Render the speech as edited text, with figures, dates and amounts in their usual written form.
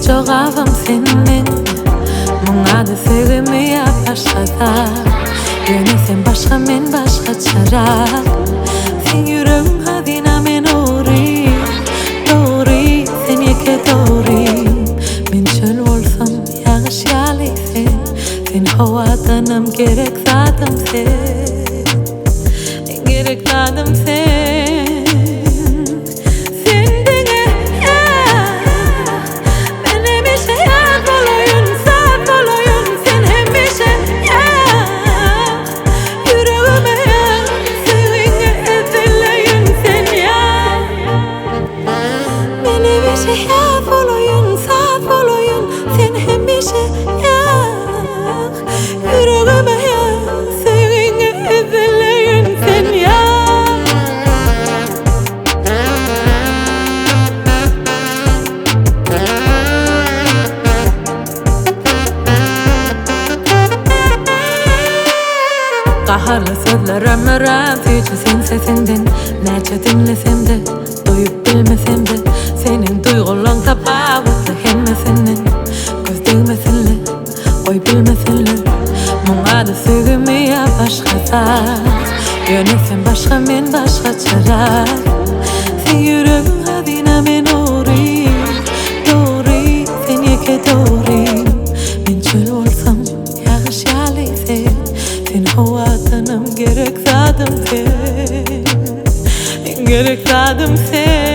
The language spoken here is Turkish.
çok avam senin Muңa da sevmeye başladı Yine sen başka men başka çara Sen yüreğim hadina men ori Doğri sen yeke doğri Men çöl olsam yağış yalıysen Sen havadanım gerek zadım sen Gerek zadım sen Hayat olayın, saat olayın Sen hemmişe yak Yüreğime yak Seninle ezeleyin sen yak Kaharlı sözler ömürem Tüyçü sen sesinden Nerçe dinlesem de Duyup bilmesem de Senin duyguların tapavutlu hemmesenin Gözdeğmesinle, oy bilmesinle Muңa da sevmeye başkasa Yöne sen başka men başka çara Sen yüreğim hadina men ori Doğri, sen yeke doğri Men çöl olsam yağış yalıysen Sen havadanım gerek zadım sen Gerek zadım sen